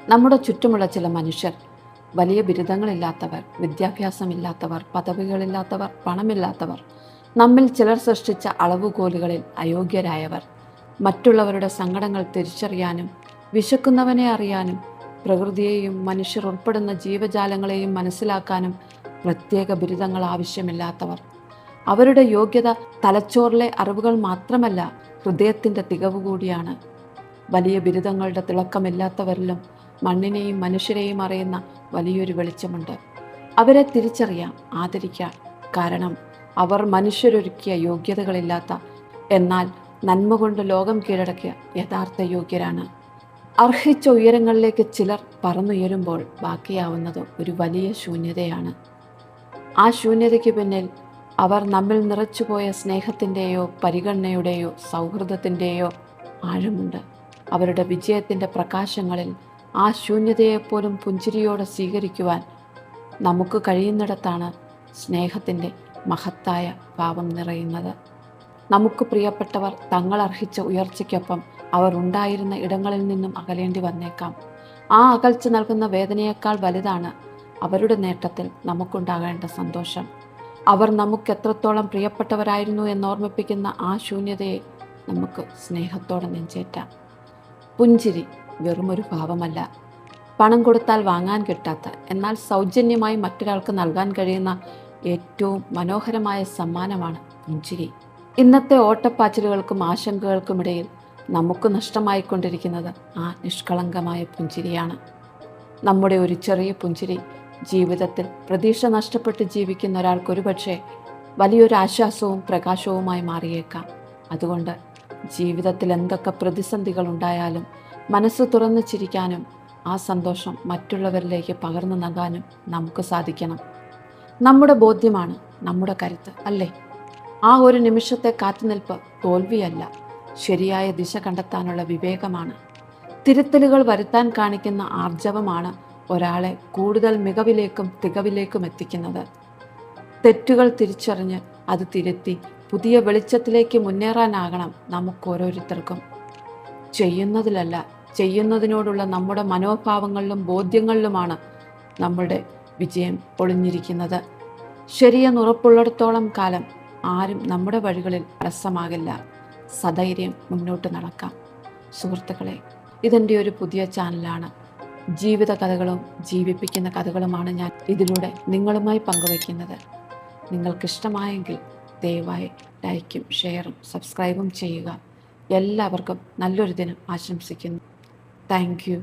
നമ്മുടെ ചുറ്റുമുള്ള ചില മനുഷ്യർ, വലിയ ബിരുദങ്ങളില്ലാത്തവർ, വിദ്യാഭ്യാസമില്ലാത്തവർ, പദവികളില്ലാത്തവർ, പണമില്ലാത്തവർ, നമ്മിൽ ചിലർ സൃഷ്ടിച്ച അളവുകോലുകളിൽ അയോഗ്യരായവർ, മറ്റുള്ളവരുടെ സങ്കടങ്ങൾ തിരിച്ചറിയാനും വിശക്കുന്നവനെ അറിയാനും പ്രകൃതിയെയും മനുഷ്യർ ഉൾപ്പെടുന്ന ജീവജാലങ്ങളെയും മനസ്സിലാക്കാനും പ്രത്യേക ബിരുദങ്ങൾ ആവശ്യമില്ലാത്തവർ. അവരുടെ യോഗ്യത തലച്ചോറിലെ അറിവുകൾ മാത്രമല്ല, ഹൃദയത്തിൻ്റെ തികവ് കൂടിയാണ്. വലിയ ബിരുദങ്ങളുടെ തിളക്കമില്ലാത്തവരിലും മണ്ണിനെയും മനുഷ്യരെയും അറിയുന്ന വലിയൊരു വെളിച്ചമുണ്ട്. അവരെ തിരിച്ചറിയാം, ആദരിക്കാം. കാരണം അവർ മനുഷ്യരൊരുക്കിയ യോഗ്യതകളില്ലാത്ത, എന്നാൽ നന്മ കൊണ്ട് ലോകം കീഴടക്കിയ യഥാർത്ഥ യോഗ്യരാണ്. അർഹിച്ച ഉയരങ്ങളിലേക്ക് ചിലർ പറന്നുയരുമ്പോൾ ബാക്കിയാവുന്നത് ഒരു വലിയ ശൂന്യതയാണ്. ആ ശൂന്യതയ്ക്ക് പിന്നിൽ അവർ നമ്മിൽ നിറച്ചുപോയ സ്നേഹത്തിൻ്റെയോ പരിഗണനയുടെയോ സൗഹൃദത്തിൻ്റെയോ ആഴമുണ്ട്. അവരുടെ വിജയത്തിൻ്റെ പ്രകാശങ്ങളിൽ ആ ശൂന്യതയെപ്പോലും പുഞ്ചിരിയോടെ സ്വീകരിക്കുവാൻ നമുക്ക് കഴിയുന്നിടത്താണ് സ്നേഹത്തിൻ്റെ മഹത്തായ ഭാവം നിറയുന്നത്. നമുക്ക് പ്രിയപ്പെട്ടവർ തങ്ങൾ അർഹിച്ച ഉയർച്ചയ്ക്കൊപ്പം അവർ ഉണ്ടായിരുന്ന ഇടങ്ങളിൽ നിന്നും അകലേണ്ടി വന്നേക്കാം. ആ അകൽച്ച നൽകുന്ന വേദനയേക്കാൾ വലുതാണ് അവരുടെ നേട്ടത്തിൽ നമുക്കുണ്ടാകേണ്ട സന്തോഷം. അവർ നമുക്ക് എത്രത്തോളം പ്രിയപ്പെട്ടവരായിരുന്നു എന്നോർമ്മിപ്പിക്കുന്ന ആ ശൂന്യതയെ നമുക്ക് സ്നേഹത്തോടെ നെഞ്ചേറ്റാം. പുഞ്ചിരി വെറുമൊരു ഭാവമല്ല, പണം കൊടുത്താൽ വാങ്ങാൻ കിട്ടാത്ത, എന്നാൽ സൗജന്യമായി മറ്റൊരാൾക്ക് നൽകാൻ കഴിയുന്ന ഏറ്റവും മനോഹരമായ സമ്മാനമാണ് പുഞ്ചിരി. ഇന്നത്തെ ഓട്ടപ്പാച്ചിലുകൾക്കും ആശങ്കകൾക്കുമിടയിൽ നമുക്ക് നഷ്ടമായിക്കൊണ്ടിരിക്കുന്നത് ആ നിഷ്കളങ്കമായ പുഞ്ചിരിയാണ്. നമ്മുടെ ഒരു ചെറിയ പുഞ്ചിരി ജീവിതത്തിൽ പ്രതീക്ഷ നഷ്ടപ്പെട്ട് ജീവിക്കുന്ന ഒരാൾക്കൊരു പക്ഷേ വലിയൊരു ആശ്വാസവും പ്രകാശവുമായി മാറിയേക്കാം. അതുകൊണ്ട് ജീവിതത്തിൽ എന്തൊക്കെ പ്രതിസന്ധികൾ ഉണ്ടായാലും മനസ്സ് തുറന്നു ചിരിക്കാനും ആ സന്തോഷം മറ്റുള്ളവരിലേക്ക് പകർന്നു നൽകാനും നമുക്ക് സാധിക്കണം. നമ്മുടെ ബോധ്യമാണ് നമ്മുടെ കരുത്ത്, അല്ലേ? ആ ഒരു നിമിഷത്തെ കാത്തുനിൽപ്പ് തോൽവിയല്ല, ശരിയായ ദിശ കണ്ടെത്താനുള്ള വിവേകമാണ്. തിരുത്തലുകൾ വരുത്താൻ കാണിക്കുന്ന ആർജവമാണ് ഒരാളെ കൂടുതൽ മികവിലേക്കും തികവിലേക്കും എത്തിക്കുന്നത്. തെറ്റുകൾ തിരിച്ചറിഞ്ഞ് അത് തിരുത്തി പുതിയ വെളിച്ചത്തിലേക്ക് മുന്നേറാനാകണം നമുക്ക് ഓരോരുത്തർക്കും. ചെയ്യുന്നതിലല്ല, ചെയ്യുന്നതിനോടുള്ള നമ്മുടെ മനോഭാവങ്ങളിലും ബോധ്യങ്ങളിലുമാണ് നമ്മുടെ വിജയം ഒളിഞ്ഞിരിക്കുന്നത്. ശരിയെന്നുറപ്പുള്ളിടത്തോളം കാലം ആരും നമ്മുടെ വഴികളിൽ തടസ്സമാകില്ല. സധൈര്യം മുന്നോട്ട് നടക്കാം. സുഹൃത്തുക്കളെ, ഇതെൻ്റെ ഒരു പുതിയ ചാനലാണ്. ജീവിത കഥകളും ജീവിപ്പിക്കുന്ന കഥകളുമാണ് ഞാൻ ഇതിലൂടെ നിങ്ങളുമായി പങ്കുവയ്ക്കുന്നത്. നിങ്ങൾക്കിഷ്ടമായെങ്കിൽ ദയവായി ലൈക്കും ഷെയറും സബ്സ്ക്രൈബും ചെയ്യുക. എല്ലാവർക്കും നല്ലൊരു ദിനം ആശംസിക്കുന്നു. Thank you.